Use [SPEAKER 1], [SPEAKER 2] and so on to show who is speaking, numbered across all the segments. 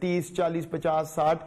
[SPEAKER 1] 30, 40, 50, 60,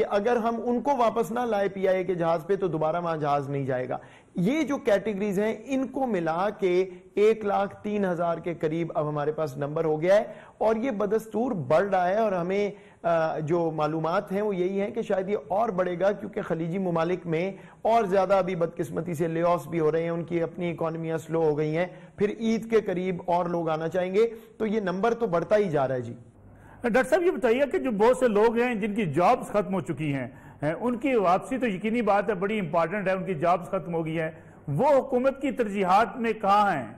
[SPEAKER 1] کہ اگر ہم ان کو واپس نہ لائے پی آئی اے کے جہاز پہ تو دوبارہ وہاں جہاز نہیں جائے گا. یہ جو کیٹیگریز ہیں ان کو ملا کے 1,03,000 کے قریب اب ہمارے پاس نمبر ہو گیا ہے, اور یہ بدستور بڑھ رہا ہے, اور ہمیں جو معلومات ہیں وہ یہی ہیں کہ شاید یہ اور بڑھے گا, کیونکہ خلیجی ممالک میں اور زیادہ ابھی بدقسمتی سے لے آفس بھی ہو رہے ہیں, ان کی اپنی اکانومیاں سلو ہو گئی ہیں, پھر عید کے قریب اور لوگ آنا چاہیں گے, تو یہ نمبر تو بڑھتا ہی جا رہا ہے. جی
[SPEAKER 2] ڈاکٹر صاحب یہ بتائیے کہ جو بہت سے لوگ ہیں جن کی جابز ختم ہو چکی ہیں, ان کی واپسی تو یقینی بات ہے, بڑی امپارٹنٹ ہے, ان کی جابز ختم ہو گئی ہیں, وہ حکومت کی ترجیحات میں کہاں ہیں؟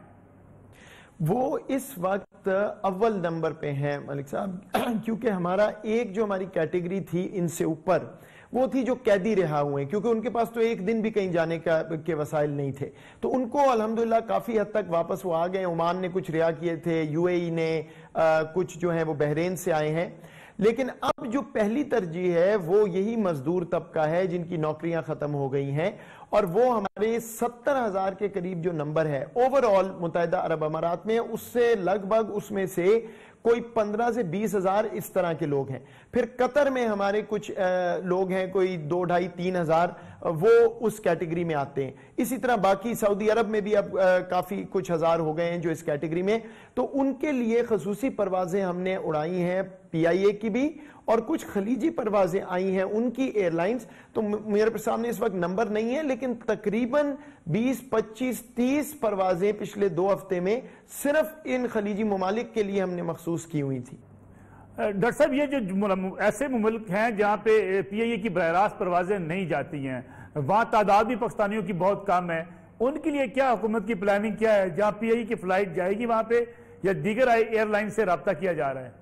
[SPEAKER 1] وہ اس وقت اول نمبر پہ ہیں ملک صاحب, کیونکہ ہمارا ایک جو ہماری کیٹیگری تھی ان سے اوپر وہ تھی جو قیدی رہا ہوئے ہیں, کیونکہ ان کے پاس تو ایک دن بھی کہیں جانے کے وسائل نہیں تھے, تو ان کو الحمدللہ کافی حد تک واپس وہ آ گئے. عمان نے کچھ رہا کیے تھے, یو اے ای نے, کچھ جو ہیں وہ بحرین سے آئے ہیں. لیکن اب جو پہلی ترجیح ہے وہ یہی مزدور طبقہ ہے جن کی نوکریاں ختم ہو گئی ہیں, اور وہ ہمارے 70,000 کے قریب جو نمبر ہے اوور آل متحدہ عرب امارات میں, اس سے لگ بھگ اس میں سے کوئی 15 سے 20,000 اس طرح کے لوگ ہیں. پھر قطر میں ہمارے کچھ لوگ ہیں, کوئی 2,500-3,000, وہ اس کیٹیگری میں آتے ہیں. اسی طرح باقی سعودی عرب میں بھی اب کافی کچھ ہزار ہو گئے ہیں جو اس کیٹیگری میں, تو ان کے لیے خصوصی پروازیں ہم نے اڑائی ہیں, پی آئی اے کی بھی, اور کچھ خلیجی پروازیں آئی ہیں ان کی ایئر لائنز. تو میرے سامنے اس وقت نمبر نہیں ہے, لیکن تقریباً 20, 25, 30 پروازیں پچھلے 2 ہفتے میں صرف ان خلیجی ممالک کے لیے ہم نے مخصوص کی ہوئی تھی.
[SPEAKER 2] ڈاکٹر صاحب یہ جو ایسے ممالک ہیں جہاں پہ پی آئی اے کی براہ راست پروازیں نہیں جاتی ہیں, وہاں تعداد بھی پاکستانیوں کی بہت کم ہے, ان کے لیے کیا حکومت کی پلاننگ کیا ہے؟ جہاں پی آئی اے کی فلائٹ جائے گی وہاں پہ, یا دیگر ایئر لائن سے رابطہ کیا جا رہا ہے؟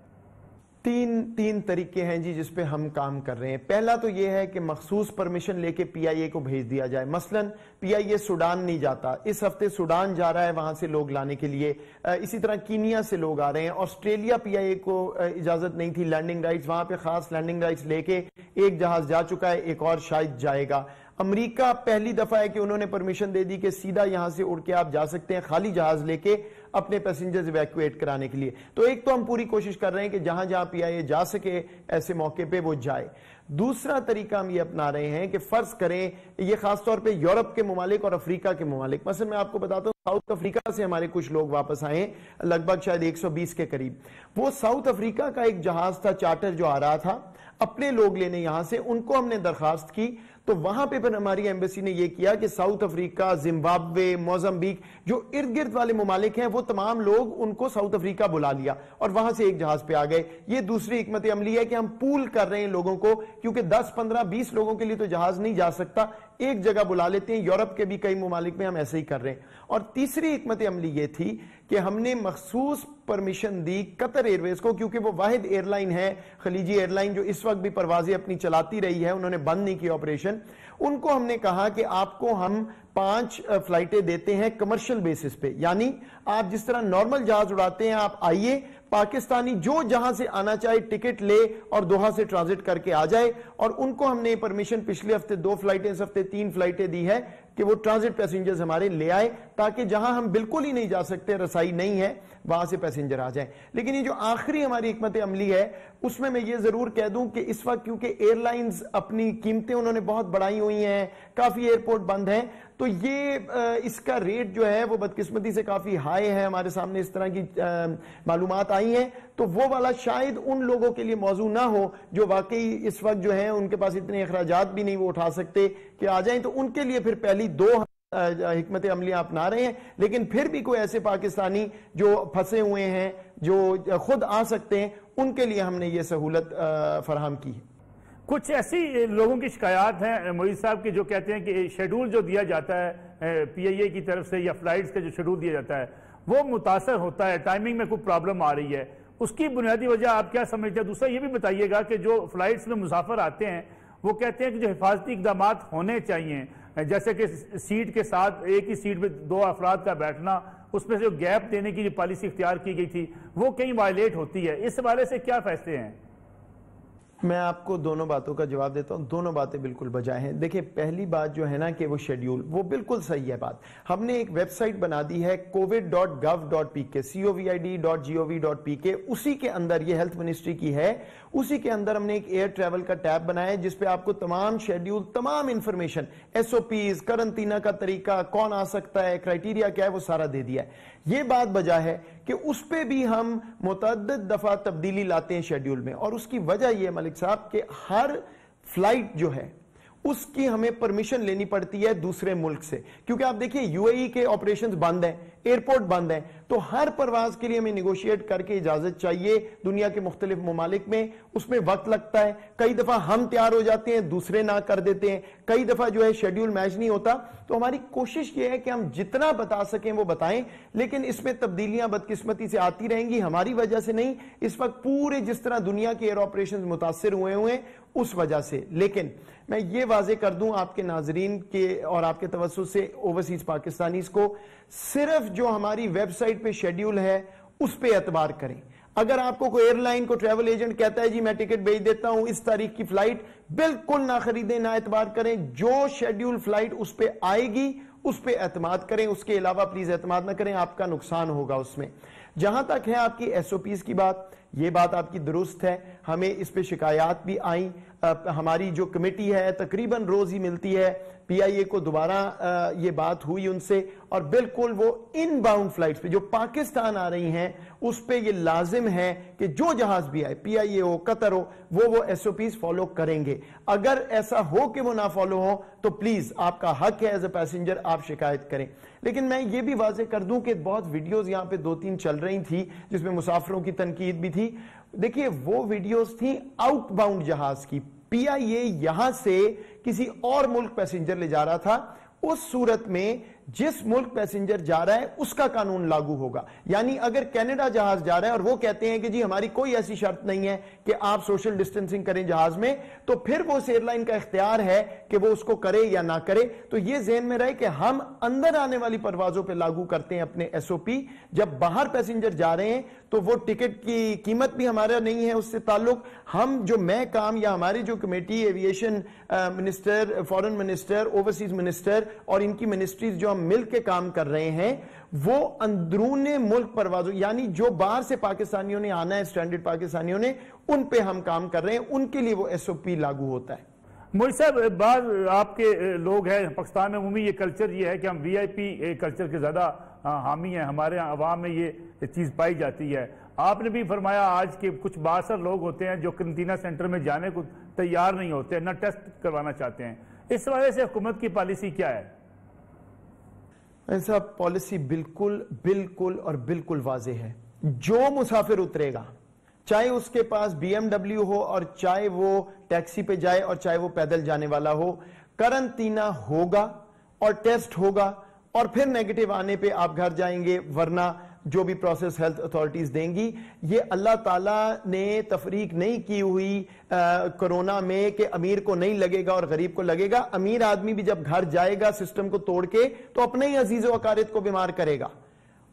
[SPEAKER 1] تین طریقے ہیں جی جس پہ ہم کام کر رہے ہیں. پہلا تو یہ ہے کہ مخصوص پرمیشن لے کے پی آئی اے کو بھیج دیا جائے. مثلا پی آئی اے سوڈان نہیں جاتا, اس ہفتے سوڈان جا رہا ہے وہاں سے لوگ لانے کے لیے. اسی طرح کینیا سے لوگ آ رہے ہیں. آسٹریلیا پی آئی اے کو اجازت نہیں تھی لینڈنگ رائٹس, وہاں پہ خاص لینڈنگ رائٹس لے کے ایک جہاز جا چکا ہے, ایک اور شاید جائے گا. امریکہ پہلی دفعہ ہے کہ انہوں نے پرمیشن دے دی کہ سیدھا یہاں سے اڑ کے آپ جا سکتے ہیں خالی جہاز لے کے اپنے پیسنجرز ایویکویٹ کرانے کے لیے. تو ایک تو ہم پوری کوشش کر رہے ہیں کہ جہاں جہاں پی آئی اے جا سکے ایسے موقع پہ وہ جائے. دوسرا طریقہ ہم یہ اپنا رہے ہیں کہ فرض کریں, یہ خاص طور پہ یورپ کے ممالک اور افریقہ کے ممالک, مثلا میں آپ کو بتاتا ہوں ساؤتھ افریقہ سے ہمارے کچھ لوگ واپس آئے ہیں, لگ بھگ شاید 120 کے قریب. وہ ساؤتھ افریقہ کا ایک جہاز تھا چارٹر جو آ رہا تھا اپنے لوگ لینے یہاں سے, ان کو ہم نے درخواست کی, تو وہاں پہ پھر ہماری ایمبیسی نے یہ کیا کہ ساؤتھ افریقہ, زمبابوے, موزمبیک جو ارد گرد والے ممالک ہیں وہ تمام لوگ ان کو ساؤتھ افریقہ بلا لیا اور وہاں سے ایک جہاز پہ آ گئے. یہ دوسری حکمت عملی ہے کہ ہم پول کر رہے ہیں لوگوں کو, کیونکہ 10, 15, 20 لوگوں کے لیے تو جہاز نہیں جا سکتا, ایک جگہ بلا لیتے ہیں. یورپ کے بھی کئی ممالک میں ہم ایسے ہی کر رہے ہیں. اور تیسری حکمت عملی یہ تھی کہ ہم نے مخصوص پرمیشن دی قطر ایئر ویز کو, کیونکہ وہ واحد ایئر لائن ہے خلیجی ایئر لائن جو اس وقت بھی پروازیں اپنی چلاتی رہی ہے, انہوں نے بند نہیں کی آپریشن. ان کو ہم نے کہا کہ آپ کو ہم 5 فلائٹیں دیتے ہیں کمرشل بیسس پہ, یعنی آپ جس طرح نارمل جہاز اڑاتے ہیں آپ آئیے, پاکستانی جو جہاں سے آنا چاہے ٹکٹ لے اور دوحہ سے ٹرانزٹ کر کے آ جائے. اور ان کو ہم نے پرمیشن پچھلے ہفتے 2 فلائٹیں, اس ہفتے 3 فلائٹیں دی ہے کہ وہ ٹرانزٹ پیسنجرز ہمارے لے آئے, تاکہ جہاں ہم بالکل ہی نہیں جا سکتے, رسائی نہیں ہے, وہاں سے پیسنجر آ جائیں. لیکن یہ جو آخری ہماری حکمت عملی ہے اس میں یہ ضرور کہہ دوں کہ اس وقت کیونکہ ایئر لائنز اپنی قیمتیں انہوں نے بہت بڑھائی ہوئی ہیں, کافی ایئرپورٹ بند ہیں, تو یہ اس کا ریٹ جو ہے وہ بدقسمتی سے کافی ہائی ہے. ہمارے سامنے اس طرح کی معلومات آئی ہیں, تو وہ والا شاید ان لوگوں کے لیے موضوع نہ ہو جو واقعی اس وقت جو ہیں ان کے پاس اتنے اخراجات بھی نہیں وہ اٹھا سکتے کہ آ جائیں. تو ان کے لیے پھر پہلی 2 حکمت عملیاں اپنا رہے ہیں. لیکن پھر بھی کوئی ایسے پاکستانی جو پھنسے ہوئے ہیں جو خود آ سکتے ہیں, ان کے لیے ہم نے یہ سہولت فراہم کی ہے.
[SPEAKER 2] کچھ ایسی لوگوں کی شکایات ہیں معید صاحب کی جو کہتے ہیں کہ شیڈول جو دیا جاتا ہے پی آئی اے کی طرف سے یا فلائٹس کا جو شیڈول دیا جاتا ہے وہ متاثر ہوتا ہے, ٹائمنگ میں کوئی پرابلم آ رہی ہے, اس کی بنیادی وجہ آپ کیا سمجھتے ہیں؟ دوسرا یہ بھی بتائیے گا کہ جو فلائٹس میں مسافر آتے ہیں وہ کہتے ہیں کہ جو حفاظتی اقدامات ہونے چاہیے, جیسے کہ سیٹ کے ساتھ ایک ہی سیٹ پہ 2 افراد کا بیٹھنا, اس میں سے جو گیپ دینے کی جو پالیسی اختیار کی گئی تھی وہ کہیں وائلیٹ ہوتی ہے, اس حوالے سے کیا فیصلے ہیں؟
[SPEAKER 1] میں آپ کو دونوں باتوں کا جواب دیتا ہوں. دونوں باتیں بالکل بجائے ہیں. دیکھیں پہلی بات جو ہے نا کہ وہ شیڈیول وہ بالکل صحیح ہے بات. ہم نے ایک ویب سائٹ بنا دی ہے covid.gov.pk covid.gov.pk. اسی کے اندر یہ ہیلتھ منسٹری کی ہے. اسی کے اندر ہم نے ایک ایئر ٹریول کا ٹیب بنایا ہے جس پہ آپ کو تمام شیڈیول تمام انفارمیشن SOPs کرنطینہ کا طریقہ کون آ سکتا ہے کرائٹیریا کیا ہے وہ سارا دے دیا ہے. یہ بات بجا ہے کہ اس پہ بھی ہم متعدد دفعہ تبدیلی لاتے ہیں شیڈیول میں اور اس کی وجہ یہ ملک صاحب کہ ہر فلائٹ جو ہے اس کی ہمیں پرمیشن لینی پڑتی ہے دوسرے ملک سے کیونکہ آپ دیکھیں UAE کے آپریشنز بند ہیں ایئرپورٹ بند ہیں تو ہر پرواز کے لیے ہمیں نیگوشیٹ کر کے اجازت چاہیے دنیا کے مختلف ممالک میں. اس میں وقت لگتا ہے کئی دفعہ ہم تیار ہو جاتے ہیں دوسرے نہ کر دیتے ہیں کئی دفعہ جو ہے شیڈیول میچ نہیں ہوتا. تو ہماری کوشش یہ ہے کہ ہم جتنا بتا سکیں وہ بتائیں لیکن اس میں تبدیلیاں بدقسمتی سے آتی رہیں گی ہماری وجہ سے نہیں. اس وقت پورے جس طرح دنیا کے ایئر آپریشنز متاثر ہوئے ہیں اس وجہ سے. لیکن میں یہ واضح کر دوں آپ کے ناظرین کے اور آپ کے توسط سے اوورسیز پاکستانیز کو صرف جو ہماری ویب سائٹ پہ شیڈیول ہے اس پہ اعتبار کریں. اگر آپ کو کوئی ایئر لائن کو ٹریول ایجنٹ کہتا ہے جی میں ٹکٹ بھیج دیتا ہوں اس تاریخ کی فلائٹ بالکل نہ خریدیں نہ اعتبار کریں. جو شیڈیول فلائٹ اس پہ آئے گی اس پہ اعتماد کریں. اس کے علاوہ پلیز اعتماد نہ کریں آپ کا نقصان ہوگا اس میں. جہاں تک ہے آپ کی SOPs کی بات یہ بات آپ کی درست ہے. ہمیں اس پہ شکایات بھی آئیں. ہماری جو کمیٹی ہے تقریباً روز ہی ملتی ہے PIA کو دوبارہ یہ بات ہوئی ان سے اور بالکل وہ ان باؤنڈ فلائٹس پہ جو پاکستان آ رہی ہیں اس پہ یہ لازم ہے کہ جو جہاز بھی آئے PIA ہو قطر ہو وہ SOPs فالو کریں گے. اگر ایسا ہو کہ وہ نہ فالو ہو تو پلیز آپ کا حق ہے ایز اے پیسنجر آپ شکایت کریں. لیکن میں یہ بھی واضح کر دوں کہ بہت ویڈیوز یہاں پہ 2-3 چل رہی تھی جس میں مسافروں کی تنقید بھی تھی. دیکھیے وہ ویڈیوز تھیں آؤٹ باؤنڈ جہاز کی. PIA یہاں سے کسی اور ملک پیسنجر لے جا رہا تھا. اس صورت میں جس ملک پیسنجر جا رہا ہے اس کا قانون لاگو ہوگا. یعنی اگر کینیڈا جہاز جا رہا ہے اور وہ کہتے ہیں کہ جی ہماری کوئی ایسی شرط نہیں ہے کہ آپ سوشل ڈسٹنسنگ کریں جہاز میں تو پھر وہ اس ایئر لائن کا اختیار ہے کہ وہ اس کو کرے یا نہ کرے. تو یہ ذہن میں رہے کہ ہم اندر آنے والی پروازوں پہ لاگو کرتے ہیں اپنے SOP. جب باہر پیسنجر جا رہے ہیں تو وہ ٹکٹ کی قیمت بھی ہمارا نہیں ہے اس سے تعلق. ہم جو میں کام یا ہماری جو committee aviation minister foreign minister overseas minister اور ان کی منسٹریز جو ہم مل کے کام کر رہے ہیں وہ اندرون ملک پروازوں یعنی جو باہر سے پاکستانیوں نے آنا ہے اسٹینڈرڈ پاکستانیوں نے ان پہ ہم کام کر رہے ہیں. ان کے لیے وہ SOP لاگو ہوتا ہے.
[SPEAKER 2] مولوی صاحب بعض آپ کے لوگ ہیں پاکستان میں عمومی یہ کلچر یہ ہے کہ ہم VIP کلچر کے زیادہ حامی ہیں. ہمارے عوام میں یہ چیز پائی جاتی ہے. آپ نے بھی فرمایا آج کے کچھ باثر لوگ ہوتے ہیں جو قرنطینہ سینٹر میں جانے کو تیار نہیں ہوتے نہ ٹیسٹ کروانا چاہتے ہیں. اس وجہ سے حکومت کی پالیسی کیا ہے؟
[SPEAKER 1] ایسا پالیسی بالکل اور بالکل واضح ہے. جو مسافر اترے گا چاہے اس کے پاس BMW ہو اور چاہے وہ ٹیکسی پہ جائے اور چاہے وہ پیدل جانے والا ہو قرنطینہ ہوگا اور ٹیسٹ ہوگا اور پھر نیگیٹو آنے پہ آپ گھر جائیں گے ورنہ جو بھی پروسیس ہیلتھ اتھارٹیز دیں گی. یہ اللہ تعالیٰ نے تفریق نہیں کی ہوئی کرونا میں کہ امیر کو نہیں لگے گا اور غریب کو لگے گا. امیر آدمی بھی جب گھر جائے گا سسٹم کو توڑ کے تو اپنے ہی عزیز و اقارب کو بیمار کرے گا.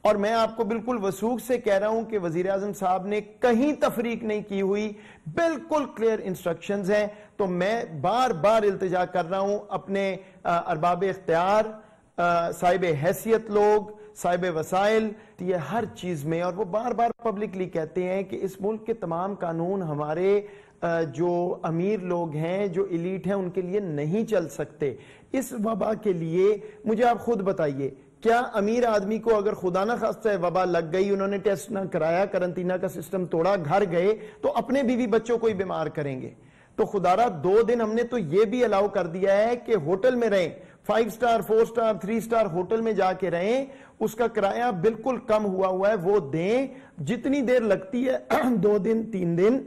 [SPEAKER 1] اور میں آپ کو بالکل وثوق سے کہہ رہا ہوں کہ وزیر اعظم صاحب نے کہیں تفریق نہیں کی ہوئی. بالکل کلیئر انسٹرکشنز ہیں. تو میں بار بار التجا کر رہا ہوں اپنے ارباب اختیار صاحب حیثیت لوگ صاحب وسائل یہ ہر چیز میں اور وہ بار بار پبلکلی کہتے ہیں کہ اس ملک کے تمام قانون ہمارے جو امیر لوگ ہیں جو ایلیٹ ہیں ان کے لیے نہیں چل سکتے. اس وبا کے لیے مجھے آپ خود بتائیے کیا امیر آدمی کو اگر خدا نہ خواستہ وبا لگ گئی انہوں نے ٹیسٹ نہ کرایا قرنطینہ کا سسٹم توڑا گھر گئے تو اپنے بیوی بچوں کو ہی بیمار کریں گے. تو خدا را 2 دن ہم نے تو یہ بھی الاؤ کر دیا ہے کہ ہوٹل میں رہیں 5 سٹار 4 سٹار 3 سٹار ہوٹل میں جا کے رہیں. اس کا کرایہ بالکل کم ہوا ہے وہ دیں. جتنی دیر لگتی ہے 2 دن 3 دن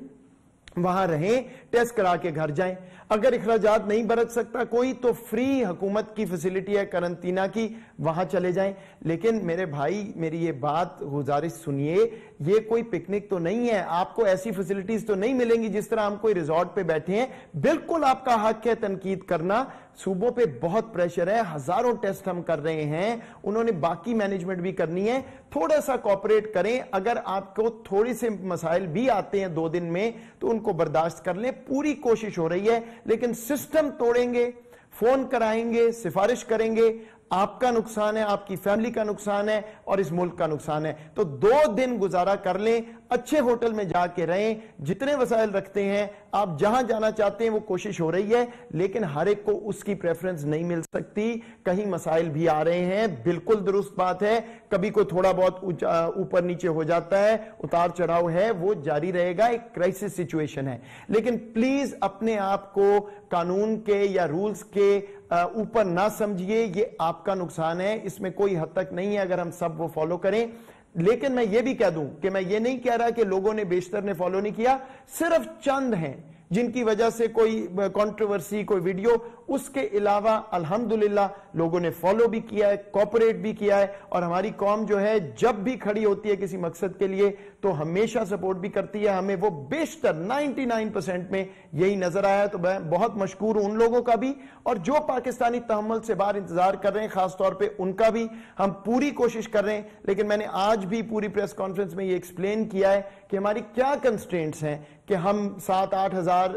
[SPEAKER 1] وہاں رہیں ٹیسٹ کرا کے گھر جائیں. اگر اخراجات نہیں برت سکتا کوئی تو فری حکومت کی فیسلٹی ہے کرنٹینا کی، وہاں چلے جائیں. لیکن میرے بھائی میری یہ بات گزارش سنیے، یہ کوئی پکنک تو نہیں ہے، آپ کو ایسی فیسلٹیز تو نہیں ملیں گی جس طرح ہم کوئی ریزورٹ پہ بیٹھے ہیں. بالکل آپ کا حق ہے تنقید کرنا، صوبوں پہ بہت پریشر ہے، ہزاروں ٹیسٹ ہم کر رہے ہیں، انہوں نے باقی مینجمنٹ بھی کرنی ہے. تھوڑا سا کوپریٹ کریں، اگر آپ کو تھوڑے سے مسائل بھی آتے ہیں 2 دن میں تو ان کو برداشت کر لیں. پوری کوشش ہو رہی ہے، لیکن سسٹم توڑیں گے، فون کرائیں گے، سفارش کریں گے، آپ کا نقصان ہے، آپ کی فیملی کا نقصان ہے اور اس ملک کا نقصان ہے. تو 2 دن گزارا کر لیں، اچھے ہوٹل میں جا کے رہیں، جتنے وسائل رکھتے ہیں آپ جہاں جانا چاہتے ہیں وہ کوشش ہو رہی ہے. لیکن ہر ایک کو اس کی پریفرنس نہیں مل سکتی، کہیں مسائل بھی آ رہے ہیں. بالکل درست بات ہے، کبھی کو تھوڑا بہت اوپر نیچے ہو جاتا ہے، اتار چڑھاؤ ہے، وہ جاری رہے گا، ایک کرائسس سچویشن ہے. لیکن پلیز اپنے آپ کو قانون کے یا رولز کے اوپر نہ سمجھیے، یہ آپ کا نقصان ہے، اس میں کوئی حد تک نہیں ہے اگر ہم سب وہ فالو کریں. لیکن میں یہ بھی کہہ دوں کہ میں یہ نہیں کہہ رہا کہ لوگوں نے بیشتر نے فالو نہیں کیا، صرف چند ہیں جن کی وجہ سے کوئی کنٹروورسی، کوئی ویڈیو، اس کے علاوہ الحمدللہ لوگوں نے فالو بھی کیا ہے، کوپریٹ بھی کیا ہے. اور ہماری قوم جو ہے جب بھی کھڑی ہوتی ہے کسی مقصد کے لیے تو ہمیشہ سپورٹ بھی کرتی ہے. ہمیں وہ بیشتر 99% میں یہی نظر آیا. تو میں بہت مشکور ہوں ان لوگوں کا بھی، اور جو پاکستانی تحمل سے باہر انتظار کر رہے ہیں خاص طور پہ ان کا بھی. ہم پوری کوشش کر رہے ہیں، لیکن میں نے آج بھی پوری پریس کانفرنس میں یہ ایکسپلین کیا ہے کہ ہماری کیا کنسٹرینٹس ہیں کہ ہم 7-8 ہزار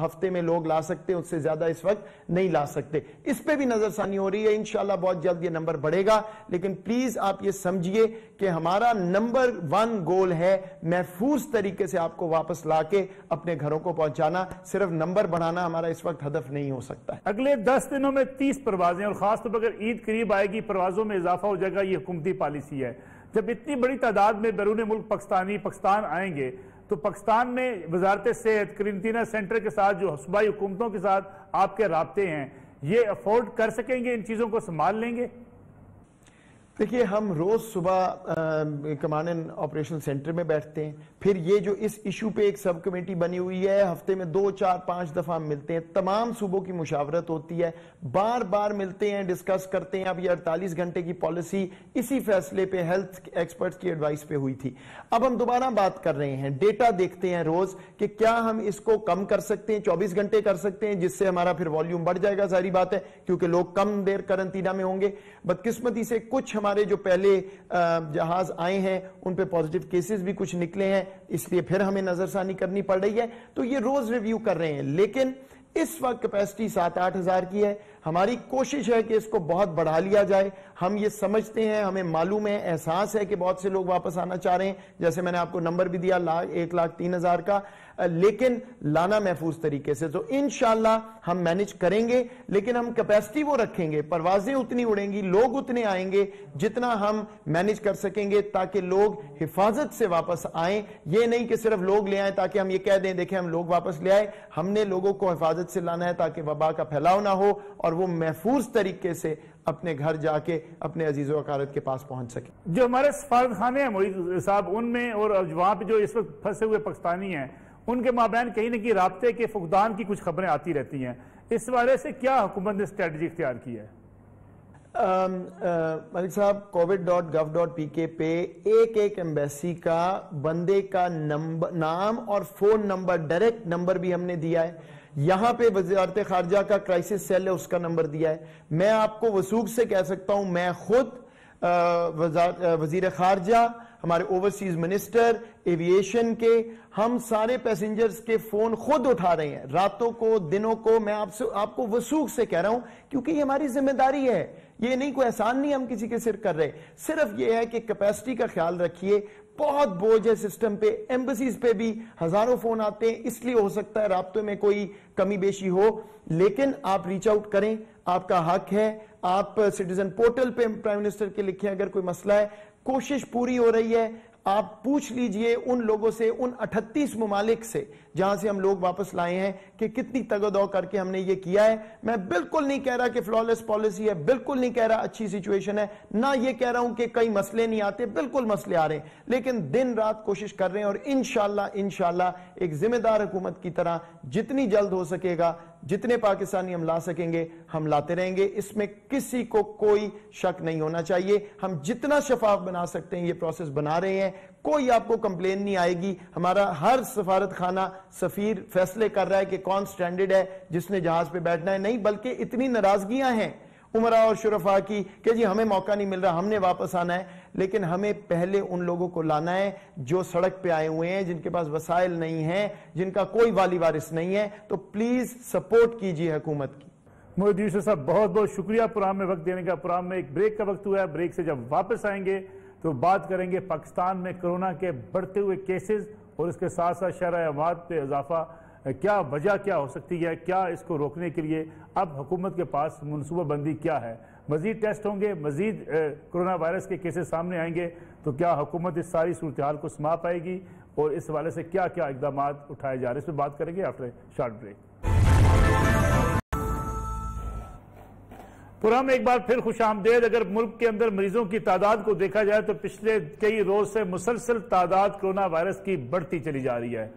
[SPEAKER 1] ہفتے میں لوگ لا سکتے ہیں، اس سے زیادہ اس وقت نہیں لا سکتے. اس پہ بھی نظر ثانی ہو رہی ہے، انشاءاللہ بہت جلد یہ نمبر بڑھے گا. لیکن پلیز آپ یہ سمجھیے کہ ہمارا نمبر 1 گول ہے محفوظ طریقے سے آپ کو واپس لا کے اپنے گھروں کو پہنچانا. صرف نمبر بڑھانا ہمارا اس وقت ہدف نہیں ہو سکتا ہے.
[SPEAKER 2] اگلے 10 دنوں میں 30 پروازیں، اور خاص طور پر اگر عید قریب آئے گی پروازوں میں اضافہ ہو جائے گا. یہ حکومتی پالیسی ہے. جب اتنی بڑی تعداد میں بیرون ملک پاکستان آئیں گے تو پاکستان میں وزارت صحت کرنٹینا سینٹر کے ساتھ جو صوبائی حکومتوں کے ساتھ آپ کے رابطے ہیں، یہ افورڈ کر سکیں گے، ان چیزوں کو سنبھال لیں گے؟
[SPEAKER 1] دیکھیے ہم روز صبح کمانڈ اینڈ آپریشن سینٹر میں بیٹھتے ہیں، پھر یہ جو اس ایشو پہ ایک سب کمیٹی بنی ہوئی ہے، ہفتے میں 2 4 5 دفعہ ہم ملتے ہیں، تمام صوبوں کی مشاورت ہوتی ہے، بار بار ملتے ہیں، ڈسکس کرتے ہیں. اب یہ 48 گھنٹے کی پالیسی اسی فیصلے پہ ہیلتھ ایکسپرٹس کی ایڈوائس پہ ہوئی تھی. اب ہم دوبارہ بات کر رہے ہیں، ڈیٹا دیکھتے ہیں روز کہ کیا ہم اس کو کم کر سکتے ہیں، 24 گھنٹے کر سکتے ہیں، جس سے ہمارا پھر والیوم بڑھ جائے گا. ظاہری بات ہے کیونکہ لوگ کم دیر کرنٹینا میں ہوں گے. بدقسمتی سے کچھ ہمارے جو پہلے جہاز آئے ہیں ان پہ پازیٹیو کیسز بھی کچھ نکلے ہیں، اس لیے پھر ہمیں نظر ثانی کرنی پڑ رہی ہے. تو یہ روز ریویو کر رہے ہیں. لیکن اس وقت کیپیسٹی 7-8 ہزار کی ہے. ہماری کوشش ہے کہ اس کو بہت بڑھا لیا جائے. ہم یہ سمجھتے ہیں، ہمیں معلوم ہے، احساس ہے کہ بہت سے لوگ واپس آنا چاہ رہے ہیں، جیسے میں نے آپ کو نمبر بھی دیا 1,03,000 کا، لیکن لانا محفوظ طریقے سے. تو انشاءاللہ ہم مینج کریں گے، لیکن ہم کیپیسٹی وہ رکھیں گے، پروازیں اتنی اڑیں گی، لوگ اتنے آئیں گے جتنا ہم مینج کر سکیں گے، تاکہ لوگ حفاظت سے واپس آئیں. یہ نہیں کہ صرف لوگ لے آئیں تاکہ ہم یہ کہہ دیں دیکھیں ہم لوگ واپس لے آئے. ہم نے لوگوں کو حفاظت سے لانا ہے تاکہ وبا کا پھیلاؤ نہ ہو اور وہ محفوظ طریقے سے اپنے گھر جا کے اپنے عزیز و اقارب کے پاس پہنچ سکیں.
[SPEAKER 2] جو ہمارے سفارت خانے ہیں معید صاحب، ان میں اور وہاں پہ جو اس وقت پھنسے ہوئے پاکستانی ہیں، ان کے مابین کہیں نہ کہیں رابطے کے فقدان کی کچھ خبریں آتی رہتی ہیں. اس بارے سے کیا حکومت نے اسٹریٹجی اختیار کی ہے؟
[SPEAKER 1] ملک صاحب covid.gov.pk پہ ایک ایمبیسی کا بندے کا نام اور فون نمبر، ڈائریکٹ نمبر بھی ہم نے دیا ہے. یہاں پہ وزارت خارجہ کا کرائسس سیل ہے، اس کا نمبر دیا ہے. میں آپ کو وثوق سے کہہ سکتا ہوں، میں خود وزیر خارجہ، ہمارے اوورسیز منسٹر ایوییشن کے، ہم سارے پیسنجرز کے فون خود اٹھا رہے ہیں راتوں کو دنوں کو. میں آپ کو وثوق سے کہہ رہا ہوں کیونکہ یہ ہماری ذمہ داری ہے. یہ نہیں کوئی احسان نہیں ہم کسی کے سر کر رہے، صرف یہ ہے کہ کیپیسٹی کا خیال رکھیے. بہت بوجھ ہے سسٹم پہ، ایمبیسیز پہ بھی ہزاروں فون آتے ہیں، اس لیے ہو سکتا ہے رابطے میں کوئی کمی بیشی ہو. لیکن آپ ریچ آؤٹ کریں، آپ کا حق ہے. آپ سٹیزن پورٹل پہ پرائم منسٹر کے لکھیں اگر کوئی مسئلہ ہے. کوشش پوری ہو رہی ہے. آپ پوچھ لیجئے ان لوگوں سے، ان 38 ممالک سے جہاں سے ہم لوگ واپس لائے ہیں کہ کتنی تگ و دو کر کے ہم نے یہ کیا ہے. میں بالکل نہیں کہہ رہا کہ فلالیس پالیسی ہے، بالکل نہیں کہہ رہا اچھی سچویشن ہے، نہ یہ کہہ رہا ہوں کہ کئی مسئلے نہیں آتے، بالکل مسئلے آ رہے ہیں. لیکن دن رات کوشش کر رہے ہیں اور انشاءاللہ ایک ذمہ دار حکومت کی طرح جتنی جلد ہو سکے گا جتنے پاکستانی ہم لا سکیں گے ہم لاتے رہیں گے، اس میں کسی کو کوئی شک نہیں ہونا چاہیے۔ ہم جتنا شفاف بنا سکتے ہیں یہ پروسیس بنا رہے ہیں، کوئی آپ کو کمپلین نہیں آئے گی۔ ہمارا ہر سفارت خانہ سفیر فیصلے کر رہا ہے کہ کون سٹینڈرڈ ہے جس نے جہاز پہ بیٹھنا ہے، نہیں بلکہ اتنی ناراضگیاں ہیں عمرہ اور شرفا کی کہ جی ہمیں موقع نہیں مل رہا، ہم نے واپس آنا ہے، لیکن ہمیں پہلے ان لوگوں کو لانا ہے جو سڑک پہ آئے ہوئے ہیں، جن کے پاس وسائل نہیں ہیں، جن کا کوئی والی وارث نہیں ہے۔ تو پلیز سپورٹ کیجیے حکومت کی۔
[SPEAKER 2] محی الدین یوسف صاحب بہت بہت شکریہ پروگرام میں وقت دینے کا۔ پروگرام میں ایک بریک کا وقت ہوا ہے، بریک سے جب واپس آئیں گے تو بات کریں گے پاکستان میں کرونا کے بڑھتے ہوئے کیسز اور اس کے ساتھ ساتھ شرح اموات پہ اضافہ، کیا وجہ کیا ہو سکتی ہے، کیا اس کو روکنے کے لیے اب حکومت کے پاس منصوبہ بندی کیا ہے، مزید ٹیسٹ ہوں گے، مزید کرونا وائرس کے کیسز سامنے آئیں گے تو کیا حکومت اس ساری صورتحال کو سما پائے گی اور اس حوالے سے کیا کیا اقدامات اٹھائے جا رہے ہیں، اس پہ بات کریں گے آفٹر شارٹ بریک۔ پروگرام میں ایک بار پھر خوش آمدید۔ اگر ملک کے اندر مریضوں کی تعداد کو دیکھا جائے تو پچھلے کئی روز سے مسلسل تعداد کرونا وائرس کی بڑھتی چلی جا رہی ہے۔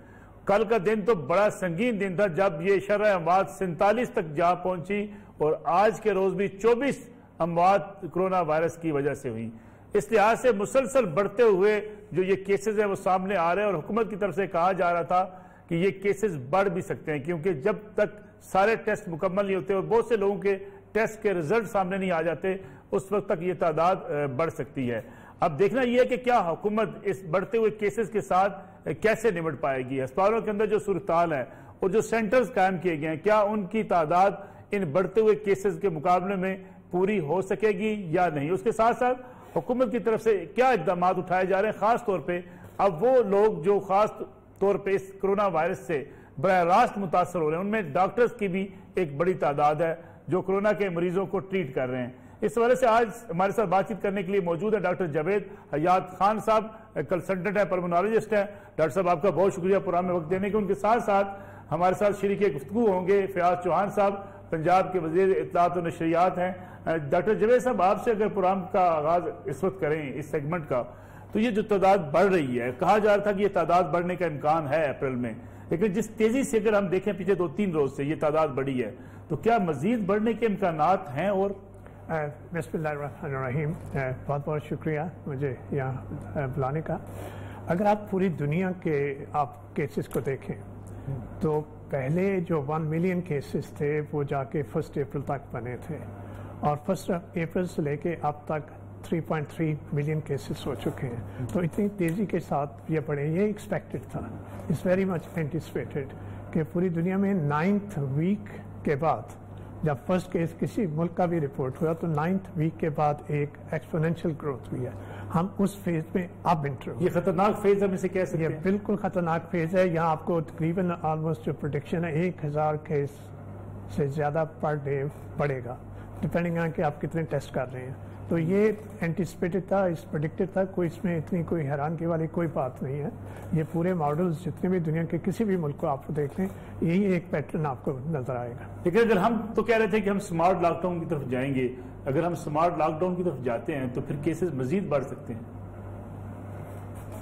[SPEAKER 2] کل کا دن تو بڑا سنگین دن تھا جب یہ شرح اموات 47 تک جا پہنچی اور آج کے روز بھی 24 اموات کرونا وائرس کی وجہ سے ہوئی۔ اس لحاظ سے مسلسل بڑھتے ہوئے جو یہ کیسز ہیں وہ سامنے آ رہے ہیں اور حکومت کی طرف سے کہا جا رہا تھا کہ یہ کیسز بڑھ بھی سکتے ہیں کیونکہ جب تک سارے ٹیسٹ مکمل نہیں ہوتے اور بہت سے لوگوں کے ٹیسٹ کے رزلٹ سامنے نہیں آ جاتے اس وقت تک یہ تعداد بڑھ سکتی ہے۔ اب دیکھنا یہ ہے کہ کیا حکومت اس بڑھتے ہوئے کیسز کے ساتھ کیسے نمٹ پائے گی۔ ہسپتالوں کے اندر جو صورتحال ہے اور جو سینٹرز قائم کیے گئے ہیں کیا ان کی تعداد ان بڑھتے ہوئے کیسز کے مقابلے میں پوری ہو سکے گی یا نہیں۔ اس کے ساتھ ساتھ حکومت کی طرف سے کیا اقدامات اٹھائے جا رہے ہیں، خاص طور پہ اب وہ لوگ جو خاص طور پہ اس کرونا وائرس سے براہ راست متاثر ہو رہے ہیں ان میں ڈاکٹرز کی بھی ایک بڑی تعداد ہے جو کرونا کے مریضوں کو ٹریٹ کر رہے ہیں۔ اس وجہ سے آج ہمارے ساتھ بات چیت کرنے کے لیے موجود ہے ڈاکٹر جاوید حیات خان صاحب، کنسلٹنٹ ہے، پلمونالوجسٹ ہے۔ ڈاکٹر صاحب آپ کا بہت شکریہ پروگرام میں وقت دینے کے۔ ان کے ساتھ ساتھ ہمارے ساتھ شریک گفتگو ہوں گے فیاض چوہان صاحب، پنجاب کے وزیر اطلاعات و نشریات ہیں۔ ڈاکٹر جاوید صاحب آپ سے اگر پروگرام کا آغاز اس وقت کریں اس سیگمنٹ کا، تو یہ جو تعداد بڑھ رہی ہے، کہا جا رہا تھا کہ یہ تعداد بڑھنے کا امکان ہے اپریل میں، لیکن جس تیزی سے اگر ہم دیکھیں پچھلے 2-3 روز سے یہ تعداد بڑھی ہے تو کیا مزید بڑھنے کے امکانات ہیں؟ اور
[SPEAKER 3] بسم اللہ الرحمن الرحیم، بہت بہت شکریہ مجھے یہاں بلانے کا۔ اگر آپ پوری دنیا کے آپ کیسز کو دیکھیں تو پہلے جو 1 ملین کیسز تھے وہ جا کے 1 اپریل تک بنے تھے اور 1 اپریل سے لے کے اب تک 3.3 ملین کیسز ہو چکے ہیں۔ تو اتنی تیزی کے ساتھ یہ بڑھے، یہ ایکسپیکٹڈ تھا، اٹس ویری مچ اینٹیسپیٹڈ کہ پوری دنیا میں 9th ویک کے بعد جب فرسٹ کیس کسی ملک کا بھی رپورٹ ہوا تو 9th ویک کے بعد ایک ایکسپونینشیل گروتھ ہوئی ہے۔ ہم اس فیز میں اب انٹر ہوئے۔
[SPEAKER 2] یہ خطرناک فیز ہم اسے کہہ سکتے ہیں؟
[SPEAKER 3] یہ بالکل خطرناک فیز ہے۔ یہاں آپ کو تقریباً آلموسٹ جو پروڈکشن ہے 1000 کیس سے زیادہ پر ڈے بڑھے گا، ڈپینڈنگ آن کہ آپ کتنے ٹیسٹ کر رہے ہیں۔ تو یہ اینٹیسپیٹڈ تھا، اس پریڈکٹڈ تھا، کوئی اس میں اتنی کوئی حیرانگی والی کوئی بات نہیں ہے۔ یہ پورے ماڈلز جتنے بھی دنیا کے کسی بھی ملک کو آپ دیکھ لیں یہی ایک پیٹرن آپ کو نظر آئے گا۔
[SPEAKER 2] لیکن اگر ہم تو کہہ رہے تھے کہ ہم سمارٹ لاک ڈاؤن کی طرف جائیں گے، اگر ہم سمارٹ لاک ڈاؤن کی طرف جاتے ہیں تو پھر کیسز مزید بڑھ سکتے ہیں؟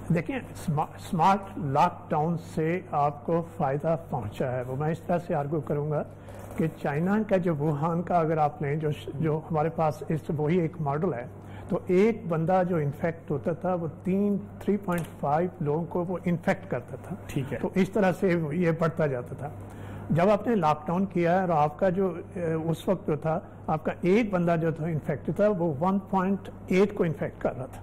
[SPEAKER 3] دیکھیں سمارٹ لاک ڈاؤن سے آپ کو فائدہ پہنچا ہے، وہ میں اس طرح سے آرگو کروں گا کہ چائنا کا جو ووہان کا اگر آپ لیں جو ہمارے پاس اس وہی ایک ماڈل ہے، تو ایک بندہ جو انفیکٹ ہوتا تھا وہ 3.5 لوگوں کو وہ انفیکٹ کرتا تھا۔
[SPEAKER 2] ٹھیک ہے،
[SPEAKER 3] تو اس طرح سے یہ بڑھتا جاتا تھا۔ جب آپ نے لاک ڈاؤن کیا ہے اور آپ کا جو اس وقت جو تھا آپ کا ایک بندہ جو تھا انفیکٹ تھا وہ 1.8 کو انفیکٹ کر رہا تھا،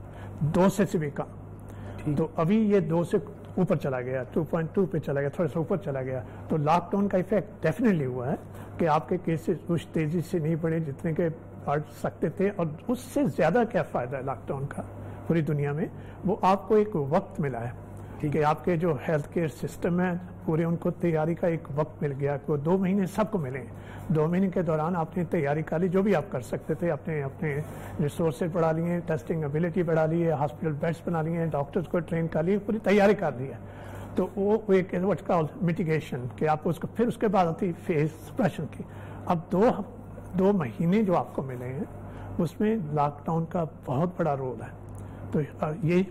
[SPEAKER 3] 2 سے بھی کم۔ تو ابھی یہ 2 سے اوپر چلا گیا، 2.2 پہ چلا گیا، تھوڑا سا اوپر چلا گیا۔ تو لاک ڈاؤن کا ایفیکٹ ڈیفینیٹلی ہوا ہے کہ آپ کے کیسز اس تیزی سے نہیں بڑھے جتنے کے بڑھ سکتے تھے، اور اس سے زیادہ کیا فائدہ ہے لاک ڈاؤن کا پوری دنیا میں، وہ آپ کو ایک وقت ملا ہے کہ آپ کے جو ہیلتھ کیئر سسٹم ہے پورے ان کو تیاری کا ایک وقت مل گیا کہ 2 مہینے سب کو ملے۔ 2 مہینے کے دوران آپ نے تیاری کر لی، جو بھی آپ کر سکتے تھے، اپنے ریسورسز بڑھا لیے، ٹیسٹنگ ایبلٹی بڑھا لی ہے، ہاسپٹل بیڈس بنا لیے، ڈاکٹرز کو ٹرین کر لیے، پوری تیاری کر لی ہے۔ تو وہ ایک واٹس کالڈ میٹیگیشن کہ آپ اس کو پھر اس کے بعد آتی فیز سپریشن کی۔ اب 2 مہینے جو آپ کو ملے ہیں اس میں لاک ڈاؤن کا بہت بڑا رول ہے۔ تو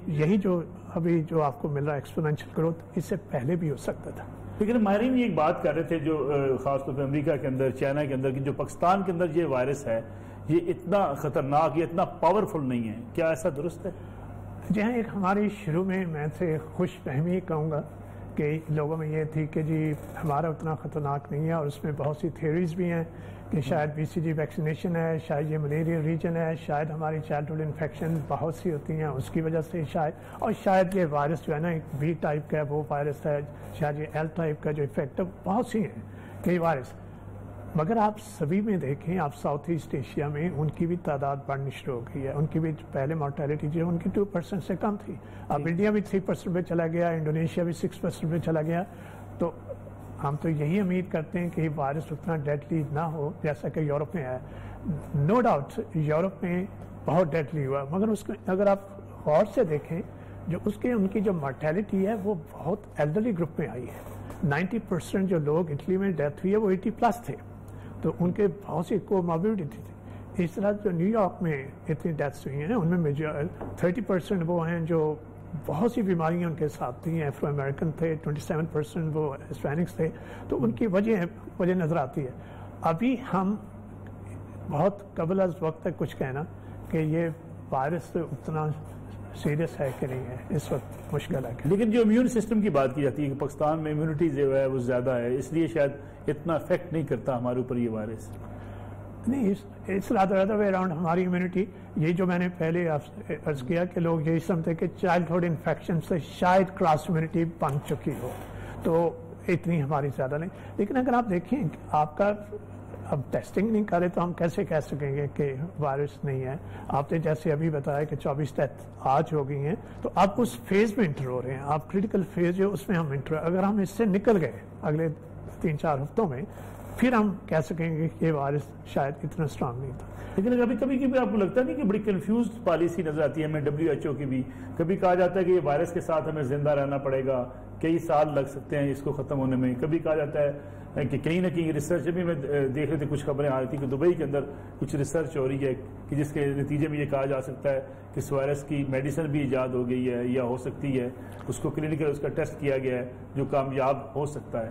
[SPEAKER 3] یہی جو ابھی جو آپ کو مل رہا ہے ایکسپونینشیل گروتھ، اس سے پہلے بھی ہو سکتا تھا۔
[SPEAKER 2] لیکن ماہرین یہ ایک بات کر رہے تھے جو خاص طور پہ امریکہ کے اندر، چائنا کے اندر، کہ جو پاکستان کے اندر یہ وائرس ہے یہ اتنا خطرناک، یہ اتنا پاورفل نہیں ہے، کیا ایسا درست ہے؟
[SPEAKER 3] جی ہاں، ایک ہماری شروع میں سے خوش فہمی کہوں گا کہ لوگوں میں یہ تھی کہ جی ہمارا اتنا خطرناک نہیں ہے، اور اس میں بہت سی تھیوریز بھی ہیں کہ شاید BCG ویکسینیشن ہے، شاید یہ ملیریا ریجن ہے، شاید ہماری چائلڈہڈ انفیکشن بہت سی ہوتی ہیں اس کی وجہ سے شاید یہ وائرس جو ہے نا ایک B ٹائپ کا وہ وائرس ہے، شاید یہ L ٹائپ کا جو افیکٹ ہے، بہت سی ہیں کئی وائرس. مگر آپ سبھی میں دیکھیں، آپ ساؤتھ ایسٹ ایشیا میں ان کی بھی تعداد بڑھنی شروع ہو گئی ہے. ان کی بھی پہلے مورٹیلٹی جو ہے ان کی 2% سے کم تھی، اب انڈیا بھی 3% پہ چلا گیا، انڈونیشیا بھی 6% پہ چلا گیا. تو ہم تو یہی امید کرتے ہیں کہ یہ وائرس اتنا ڈیڈلی نہ ہو جیسا کہ یورپ میں ہے. نو ڈاؤٹ یورپ میں بہت ڈیڈلی ہوا، مگر اس کو اگر آپ غور سے دیکھیں جو ان کی جو مورٹیلٹی ہے وہ بہت ایلڈرلی گروپ میں آئی ہے. 90% جو لوگ اٹلی میں ڈیتھ ہوئی ہے وہ 80+ تھے، تو ان کے بہت سی کوموربیڈیٹی تھی. اس طرح جو نیو یارک میں اتنی ڈیتھس ہوئی ہیں ان میں 30% وہ ہیں جو بہت سی بیماریاں ان کے ساتھ تھیں، ایفرو امریکن تھے، 27% وہ ہسپینکس تھے. تو ان کی وجہ نظر آتی ہے. ابھی ہم بہت قبل از وقت تک کچھ کہنا کہ یہ وائرس اتنا سیریس ہے کہ نہیں ہے اس وقت مشکل ہے.
[SPEAKER 2] لیکن جو امیون سسٹم کی بات کی جاتی ہے کہ پاکستان میں امیونٹی جو ہے وہ زیادہ ہے، اس لیے شاید اتنا افیکٹ نہیں کرتا ہمارے اوپر یہ وائرس.
[SPEAKER 3] نہیں، اس رادر وے اراؤنڈ ہماری امیونٹی، یہ جو میں نے پہلے عرض کیا کہ لوگ یہی سمجھتے کہ چائلڈہڈ انفیکشن سے شاید کراس امیونٹی بن چکی ہو، تو اتنی ہماری زیادہ نہیں. لیکن اگر آپ دیکھیں آپ کا اب ٹیسٹنگ نہیں کرے تو ہم کیسے کہہ سکیں گے کہ وائرس نہیں ہے. آپ نے جیسے ابھی بتایا کہ 24 ڈیتھ آج ہو گئی ہیں، تو آپ اس فیز میں انٹر ہو رہے ہیں. آپ کریٹیکل فیز جو اس میں ہم انٹر، اگر ہم اس سے نکل گئے اگلے 3-4 ہفتوں میں، پھر ہم کہہ سکیں گے کہ یہ وائرس شاید اتنا اسٹرانگ نہیں تھا.
[SPEAKER 2] لیکن کبھی آپ کو لگتا نہیں کہ بڑی کنفیوزڈ پالیسی نظر آتی ہے ہمیں WHO کی بھی؟ کبھی کہا جاتا ہے کہ یہ وائرس کے ساتھ ہمیں زندہ رہنا پڑے گا، کئی سال لگ سکتے ہیں اس کو ختم ہونے میں. کبھی کہا جاتا ہے کہ کہیں نہ کہیں ریسرچ بھی میں دیکھ رہے تھے، کچھ خبریں آ رہی تھی کہ دبئی کے اندر کچھ ریسرچ ہو رہی ہے کہ جس کے نتیجے میں یہ کہا جا سکتا ہے کہ اس وائرس کی میڈیسن بھی ایجاد ہو گئی ہے یا ہو سکتی ہے، اس کو کلینکل اس کا ٹیسٹ کیا گیا ہے جو کامیاب ہو سکتا ہے.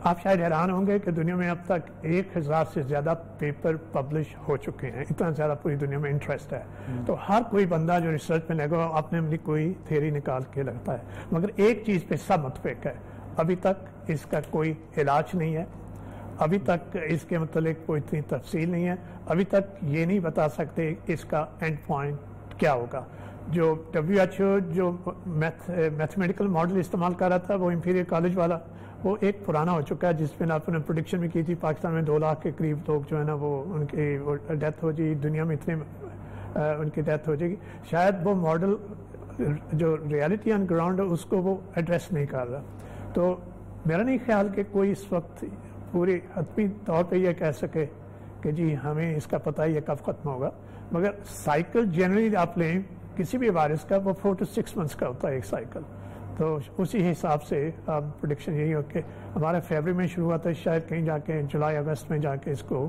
[SPEAKER 3] آپ شاید حیران ہوں گے کہ دنیا میں اب تک 1000 سے زیادہ پیپر پبلش ہو چکے ہیں. اتنا زیادہ پوری دنیا میں انٹرسٹ ہے. تو ہر کوئی بندہ جو ریسرچ میں لگا اپنے کوئی تھیوری نکال کے لگتا ہے. مگر ایک چیز پہ سب متفق ہے، ابھی تک اس کا کوئی علاج نہیں ہے، ابھی تک اس کے متعلق کوئی اتنی تفصیل نہیں ہے، ابھی تک یہ نہیں بتا سکتے اس کا اینڈ پوائنٹ کیا ہوگا. جو WHO جو میتھمیٹیکل ماڈل استعمال کر رہا تھا وہ امپیریل کالج والا، وہ ایک پرانا ہو چکا ہے، جس پہ آپ نے پریڈکشن بھی کی تھی پاکستان میں 2 لاکھ کے قریب لوگ جو ہے نا وہ ان کی ڈیتھ ہو جائے گی، دنیا میں اتنے ان کی ڈیتھ ہو جائے گی. شاید وہ ماڈل جو ریالٹی آن گراؤنڈ ہے اس کو وہ ایڈریس نہیں کر رہا. تو میرا نہیں خیال کہ کوئی اس وقت پوری حتمی طور پہ یہ کہہ سکے کہ جی ہمیں اس کا پتہ ہی ہے کب ختم ہوگا. مگر سائیکل جنرلی آپ لیں کسی بھی وائرس کا وہ 4 to 6 months کا ہوتا ہے ایک سائیکل. تو اسی حساب سے پریڈکشن یہی ہو کہ ہمارا فیبرری میں شروع ہوا تھا، شاید کہیں جا کے جولائی اگست میں جا کے اس کو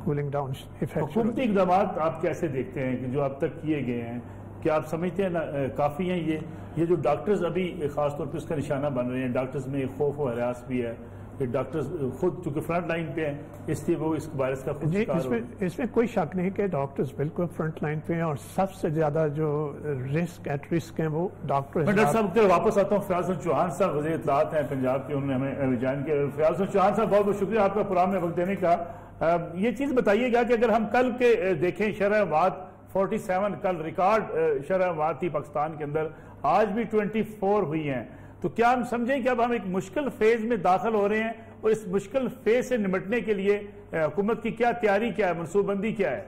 [SPEAKER 3] کولنگ ڈاؤن افیکٹ.
[SPEAKER 2] حکومتی اقدامات آپ کیسے دیکھتے ہیں کہ جو اب تک کیے گئے ہیں، کیا آپ سمجھتے ہیں کافی ہیں؟ یہ جو ڈاکٹرز ابھی خاص طور پہ اس کا نشانہ بن رہے ہیں، ڈاکٹرز میں خوف و ہراس بھی ہے کہ ڈاکٹرز خود چونکہ فرنٹ لائن پہ ہیں اس لیے وہ اس وائرس کا خود شکار ہو.
[SPEAKER 3] اس میں کوئی شک نہیں کہ ڈاکٹرز بالکل فرنٹ لائن پہ ہیں، اور سب سے زیادہ جو ایٹ رسک ہیں وہ ڈاکٹر.
[SPEAKER 2] میں ڈاکٹر صاحب واپس آتا ہوں. فیاض حسن چوہان صاحب وزیر اطلاعات ہیں پنجاب کے، انہوں نے ہمیں جان کے. فیاض حسن چوہان صاحب بہت بہت شکریہ آپ کا پروگرام میں وقت دینے کا. یہ چیز بتائیے گا کہ اگر ہم کل کے دیکھیں شرح وفات 47 کل ریکارڈ شرح وفات تھی پاکستان کے اندر، آج بھی 24 ہوئی ہیں، تو کیا ہم سمجھیں کہ اب ہم ایک مشکل فیز میں داخل ہو رہے ہیں، اور اس مشکل فیز سے نمٹنے کے لیے حکومت کی کیا تیاری، کیا ہے منصوبہ بندی، کیا ہے؟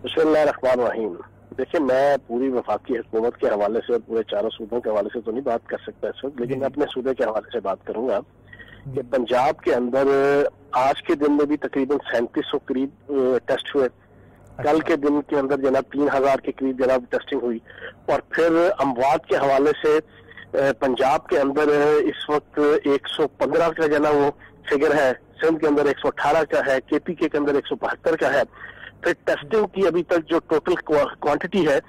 [SPEAKER 4] بسم اللہ الرحمن الرحیم. دیکھیں میں پوری وفاقی حکومت کے حوالے سے اور پورے 4 صوبوں کے حوالے سے تو نہیں بات کر سکتا اس وقت، لیکن میں اپنے صوبے کے حوالے سے بات کروں گا کہ پنجاب کے اندر آج کے دن میں بھی تقریباً 3700 قریب ٹیسٹ ہوئے. کل کے دن کے اندر جناب 3000 کے قریب جناب ٹیسٹنگ ہوئی. اور پھر اموات کے حوالے سے پنجاب کے اندر اس وقت 115 کا جناب وہ فگر ہے، سندھ کے اندر 118 کا ہے، KPK کے اندر 172 کا ہے. پھر ٹیسٹنگ کی ابھی تک جو ٹوٹل کوانٹٹی ہے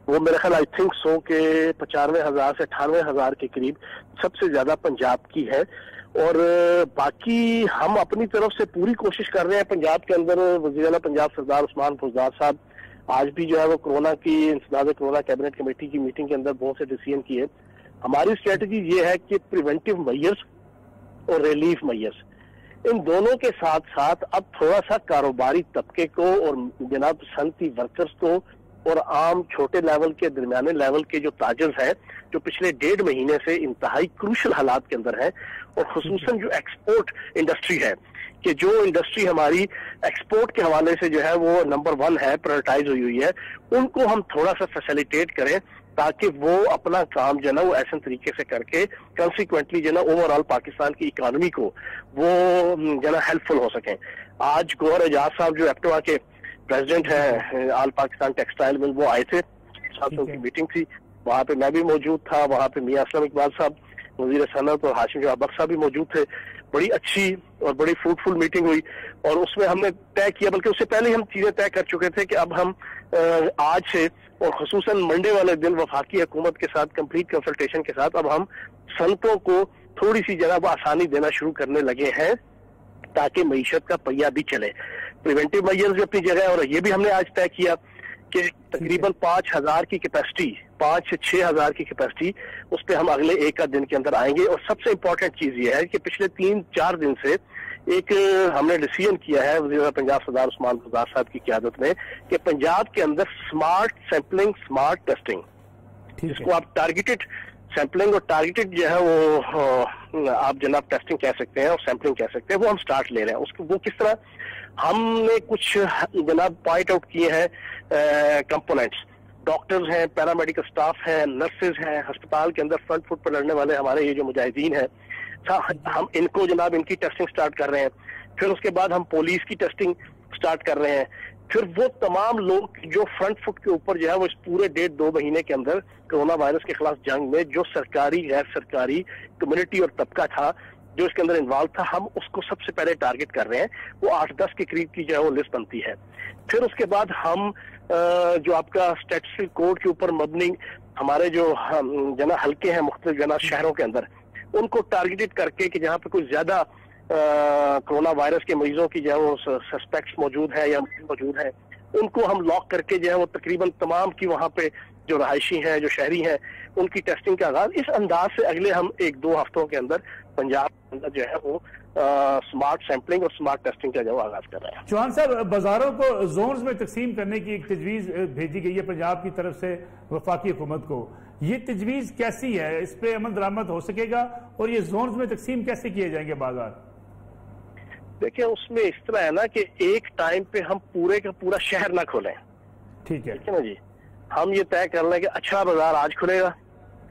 [SPEAKER 4] وہ میرا خیال آئی تھنک سو کہ 95,000 سے 98,000 کے قریب سب سے زیادہ پنجاب کی ہے. اور باقی ہم اپنی طرف سے پوری کوشش کر رہے ہیں. پنجاب کے اندر وزیر اعلیٰ پنجاب سردار عثمان فوزدار صاحب آج بھی جو ہے وہ کورونا کی انسداد کورونا کیبنٹ کمیٹی کی میٹنگ کے اندر بہت سے ڈیسیژن کیے. ہماری اسٹریٹجی یہ ہے کہ پریونٹیو میئرز اور ریلیف میئرز ان دونوں کے ساتھ ساتھ اب تھوڑا سا کاروباری طبقے کو اور جناب صنعتی ورکرز کو اور عام چھوٹے لیول کے درمیانے لیول کے جو تاجرز ہیں جو پچھلے 1.5 مہینے سے انتہائی کروشل حالات کے اندر ہیں اور خصوصاً جو ایکسپورٹ انڈسٹری ہے کہ جو انڈسٹری ہماری ایکسپورٹ کے حوالے سے جو ہے وہ نمبر 1 ہے پرائورٹائز ہوئی ہے ان کو ہم تھوڑا سا فیسیلیٹیٹ کریں تاکہ وہ اپنا کام جو ہے نا وہ ایسے طریقے سے کر کے کنسیکوینٹلی جو ہے نا اوور آل پاکستان کی اکانومی کو وہ جو ہے نا ہیلپ فل ہو سکیں. آج گوہر اعجاز صاحب جو ایپٹوا کے پریزیڈنٹ ہیں آل پاکستان ٹیکسٹائل مل وہ آئے تھے, ساتھ ان کی میٹنگ تھی, وہاں پہ میں بھی موجود تھا, وہاں پہ میاں اسلم اقبال صاحب وزیر صنعت اور ہاشم جواب بخش صاحب بھی موجود تھے. بڑی اچھی اور بڑی فروٹفل میٹنگ ہوئی اور اس میں ہم نے طے کیا, بلکہ اس سے پہلے ہم چیزیں طے کر چکے تھے کہ اب ہم آج سے اور خصوصاً منڈے والے دن وفاقی حکومت کے ساتھ کمپلیٹ کنسلٹیشن کے ساتھ اب ہم صنعتوں کو تھوڑی سی جناب آسانی دینا شروع کرنے لگے ہیں تاکہ معیشت کا پہیہ بھی چلے. پریونٹیو میئرز بھی اپنی جگہ, اور یہ بھی ہم نے آج طے کیا کہ تقریباً 5,000 کی کیپیسٹی 5 سے 6,000 کی کیپیسٹی اس پہ ہم اگلے 1 دن کے اندر آئیں گے. اور سب سے امپورٹنٹ چیز یہ ہے کہ پچھلے 3-4 دن سے ایک ہم نے ڈیسیژن کیا ہے وزیر پنجاب سردار عثمان فوزدار صاحب کی قیادت میں کہ پنجاب کے اندر سمارٹ سیمپلنگ سمارٹ ٹیسٹنگ, جس کو آپ ٹارگیٹڈ سیمپلنگ اور ٹارگیٹڈ جو ہے وہ آپ جناب ٹیسٹنگ کہہ سکتے ہیں اور سیمپلنگ کہہ سکتے ہیں, وہ ہم سٹارٹ لے رہے ہیں. اس کو وہ کس طرح ہم نے کچھ جناب پوائنٹ آؤٹ کیے ہیں کمپوننٹس, ڈاکٹرز ہیں, پیرامیڈیکل سٹاف ہیں, نرسز ہیں, ہسپتال کے اندر فرنٹ فٹ پر لڑنے والے ہمارے یہ جو مجاہدین ہیں ہم ان کو جناب ان کی ٹیسٹنگ سٹارٹ کر رہے ہیں. پھر اس کے بعد ہم پولیس کی ٹیسٹنگ سٹارٹ کر رہے ہیں. پھر وہ تمام لوگ جو فرنٹ فٹ کے اوپر جو ہے وہ اس پورے 1.5-2 مہینے کے اندر کرونا وائرس کے خلاف جنگ میں جو سرکاری غیر سرکاری کمیونٹی اور طبقہ تھا جو اس کے اندر انوالو تھا, ہم اس کو سب سے پہلے ٹارگٹ کر رہے ہیں. وہ 8-10 کے قریب کی جو ہے وہ لسٹ بنتی ہے. پھر اس کے بعد ہم جو آپ کا اسٹیٹسٹیکل کوڈ کے اوپر مبنی ہمارے جو جنا حلقے ہیں مختلف جنا شہروں کے اندر ان کو ٹارگیٹڈ کر کے کہ جہاں پہ کوئی زیادہ کرونا وائرس کے مریضوں کی جو ہے وہ سسپیکٹس موجود ہیں یا موجود ہیں ان کو ہم لاک کر کے جو ہے وہ تقریباً تمام کی وہاں پہ جو رہائشی ہیں جو شہری ہیں ان کی ٹیسٹنگ کا آغاز اس انداز سے اگلے ہم 1-2 ہفتوں کے اندر پنجاب کے اندر جو ہے وہ سمارٹ سیمپلنگ اور سمارٹ ٹیسٹنگ کا جو آغاز کر رہے ہیں.
[SPEAKER 2] چوہان صاحب, بازاروں کو زونز میں تقسیم کرنے کی ایک تجویز بھیجی گئی ہے پنجاب کی طرف سے وفاقی حکومت کو, یہ تجویز کیسی ہے, اس پہ عمل درآمد ہو سکے گا اور یہ زونز میں تقسیم کیسے کیے جائیں گے بازار؟
[SPEAKER 4] دیکھیں اس میں اس طرح ہے نا کہ ایک ٹائم پہ ہم پورے کا پورا شہر نہ کھولیں.
[SPEAKER 2] ٹھیک ہے
[SPEAKER 4] نا جی, ہم یہ طے کر لیں کہ اچھا بازار آج کھلے گا,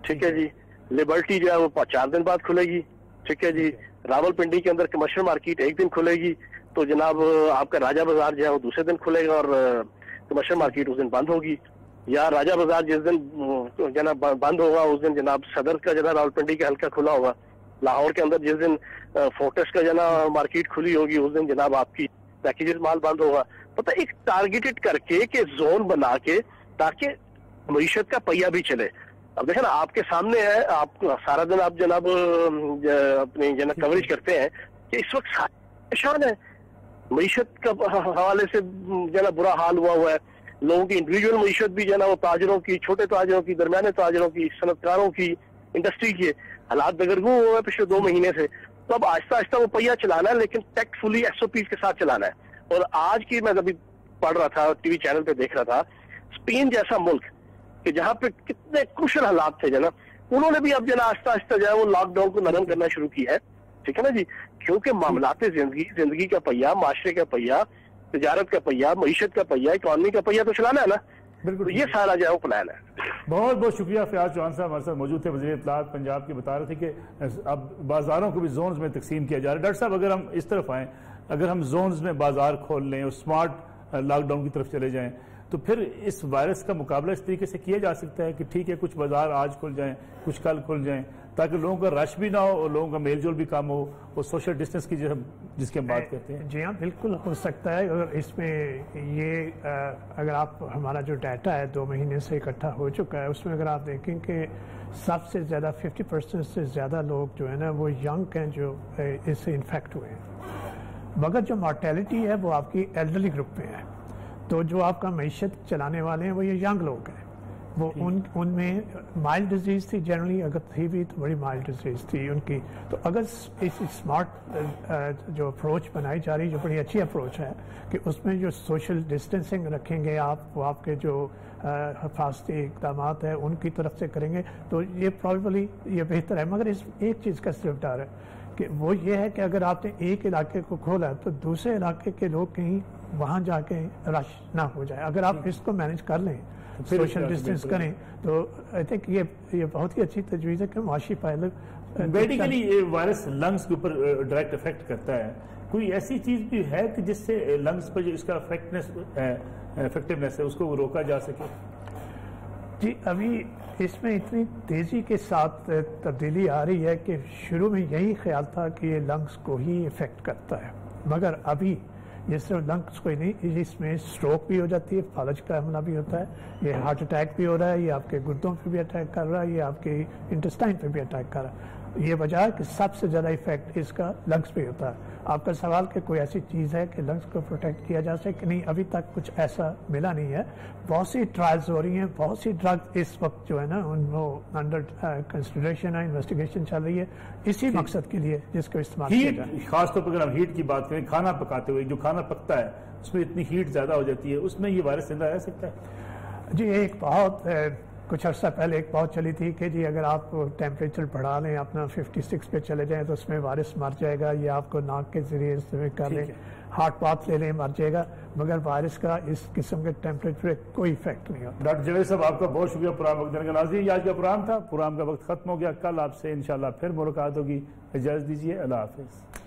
[SPEAKER 4] ٹھیک ہے جی, لبرٹی جو ہے وہ 4 دن بعد کھلے گی, ٹھیک ہے جی, راول پنڈی کے اندر کمرشل مارکیٹ 1 دن کھلے گی, تو جناب آپ کا راجہ بازار جو ہے وہ دوسرے دن کھلے گا اور کمرشل مارکیٹ اس دن بند ہوگی. یا راجہ بازار جس دن جناب بند ہوگا اس دن جناب صدر کا جو ہے راول پنڈی کا حلقہ کھلا ہوگا. لاہور کے اندر جس دن فورٹس کا جو نا مارکیٹ کھلی ہوگی اس دن جناب آپ کی پیکیجز مال بند ہوگا. پتہ ایک ٹارگیٹڈ کر کے کہ زون بنا کے تاکہ معیشت کا پہیہ بھی چلے. اب دیکھیں نا آپ کے سامنے ہے, آپ سارا دن آپ جناب اپنی جناب کوریج کرتے ہیں کہ اس وقت پریشان ہے, معیشت کا حوالے سے جناب برا حال ہوا ہے. لوگوں کی انڈیویجول معیشت بھی جو ہے نا وہ تاجروں کی, چھوٹے تاجروں کی, درمیانے تاجروں کی, صنعت کاروں کی, انڈسٹری کی حالات دگرگوں ہوئے ہیں پچھلے 2 مہینے سے. تو اب آہستہ آہستہ وہ پہیہ چلانا ہے لیکن ٹیکٹفلی SOPs کے ساتھ چلانا ہے. اور آج کی میں ابھی پڑھ رہا تھا ٹی وی چینل پہ دیکھ رہا تھا, اسپین جیسا ملک کہ جہاں پہ کتنے کروشل حالات تھے جناب, انہوں نے بھی اب جنا آہستہ آہستہ جو ہے وہ لاک ڈاؤن کو نرم کرنا شروع کیا ہے. ٹھیک ہے نا جی, کیونکہ معاملات زندگی کا پہیہ, معاشرے کا پہیہ, تجارت کا پہیہ, معیشت کا پہیہ, اکانومی کا پہیہ تو چلانا ہے نا. بالکل, یہ سارا جو ہے وہ پلان ہے.
[SPEAKER 2] بہت بہت شکریہ. فیاض چوہان صاحب ہمارے ساتھ موجود تھے, وزیر اطلاعات پنجاب کے, بتا رہے تھے کہ اب بازاروں کو بھی زونز میں تقسیم کیا جا رہا ہے. ڈاکٹر صاحب اگر ہم اس طرف آئیں, اگر ہم زونز میں بازار کھول لیں اور سمارٹ لاک ڈاؤن کی طرف چلے جائیں تو پھر اس وائرس کا مقابلہ اس طریقے سے کیا جا سکتا ہے کہ ٹھیک ہے کچھ بازار آج کھل جائیں, کچھ کل کھل جائیں, تاکہ لوگوں کا رش بھی نہ ہو اور لوگوں کا میل جول بھی کم ہو، اور سوشل ڈسٹینس کی جس کی ہم بات کرتے ہیں؟
[SPEAKER 3] جی ہاں بالکل ہو سکتا ہے. اگر اس میں یہ اگر آپ ہمارا جو ڈیٹا ہے 2 مہینے سے اکٹھا ہو چکا ہے، اس میں اگر آپ دیکھیں کہ سب سے زیادہ 50% سے زیادہ لوگ جو ہے نا وہ ینگ ہیں جو اس سے انفیکٹ ہوئے ہیں، مگر جو مارٹیلٹی ہے وہ آپ کی ایلڈرلی گروپ میں ہے. تو جو آپ کا معیشت چلانے والے ہیں وہ یہ ینگ لوگ ہیں. وہ ان میں مائلڈ ڈیزیز تھی جنرلی، اگر تھی بھی تو بڑی مائلڈ ڈیزیز تھی ان کی. تو اگر اس اسمارٹ جو اپروچ بنائی جا رہی جو بڑی اچھی اپروچ ہے کہ اس میں جو سوشل ڈسٹینسنگ رکھیں گے آپ، وہ آپ کے جو حفاظتی اقدامات ہیں ان کی طرف سے کریں گے تو یہ پرابیبلی یہ بہتر ہے. مگر اس ایک چیز کا صرف ڈر ہے کہ وہ یہ ہے کہ اگر آپ نے ایک علاقے کو کھولا تو دوسرے علاقے کے لوگ کہیں وہاں جا کے رش نہ ہو جائے. اگر آپ اس کو مینیج کر لیں، سوشل ڈسٹینس کریں، تو آئی تھنک یہ بہت ہی اچھی تجویز ہے کہ معاشی فائدہ.
[SPEAKER 2] بیسیکلی یہ وائرس لنگس کے اوپر ڈائریکٹ افیکٹ کرتا ہے. کوئی ایسی چیز بھی ہے کہ جس سے لنگس پر جو اس کا افیکٹونیس ہے اس کو روکا جا سکے؟
[SPEAKER 3] جی ابھی اس میں اتنی تیزی کے ساتھ تبدیلی آ رہی ہے کہ شروع میں یہی خیال تھا کہ یہ لنگس کو ہی افیکٹ کرتا ہے، مگر ابھی یہ صرف لنگس کو ہی نہیں، اس میں اسٹروک بھی ہو جاتی ہے، فالج کا حملہ بھی ہوتا ہے، یہ ہارٹ اٹیک بھی ہو رہا ہے، یہ آپ کے گردوں پہ بھی اٹیک کر رہا ہے، یہ آپ کے انٹسٹائن پہ بھی اٹیک کر رہا ہے. یہ وجہ ہے کہ سب سے زیادہ ایفیکٹ اس کا لنگس پہ ہوتا ہے. آپ کا سوال کہ کوئی ایسی چیز ہے کہ لنگس کو پروٹیکٹ کیا جا سکے کہ نہیں، ابھی تک کچھ ایسا ملا نہیں ہے. بہت سی ٹرائلز ہو رہی ہیں، بہت سی ڈرگ اس وقت جو ہے نا ان کو انڈر کنسیڈریشن ہے، انویسٹیگیشن چل رہی ہے اسی مقصد کے لیے جس کو استعمال کیا جائے.
[SPEAKER 2] خاص طور پر اگر ہم ہیٹ کی بات کریں، کھانا پکاتے ہوئے جو کھانا پکتا ہے اس میں اتنی ہیٹ زیادہ ہو جاتی ہے، اس میں یہ وائرس زندہ رہ سکتا ہے؟
[SPEAKER 3] جی ایک بہت کچھ عرصہ پہلے ایک بات چلی تھی کہ جی اگر آپ ٹیمپریچر بڑھا لیں اپنا 56 پہ چلے جائیں تو اس میں وائرس مر جائے گا، یا آپ کو ناک کے ذریعے استعمال کر لیں، ہارٹ بات لے لیں، مر جائے گا. مگر وائرس کا اس قسم کے ٹیمپریچر کوئی افیکٹ نہیں ہوتا.
[SPEAKER 2] ڈاکٹر جاوید صاحب آپ کا بہت شکریہ پروگرام وقت دینے کا. ناظرین یہ آج کا پروگرام تھا، پروگرام کا وقت ختم ہو گیا. کل آپ سے انشاءاللہ پھر ملاقات ہوگی. اجازت دیجیے، اللہ حافظ.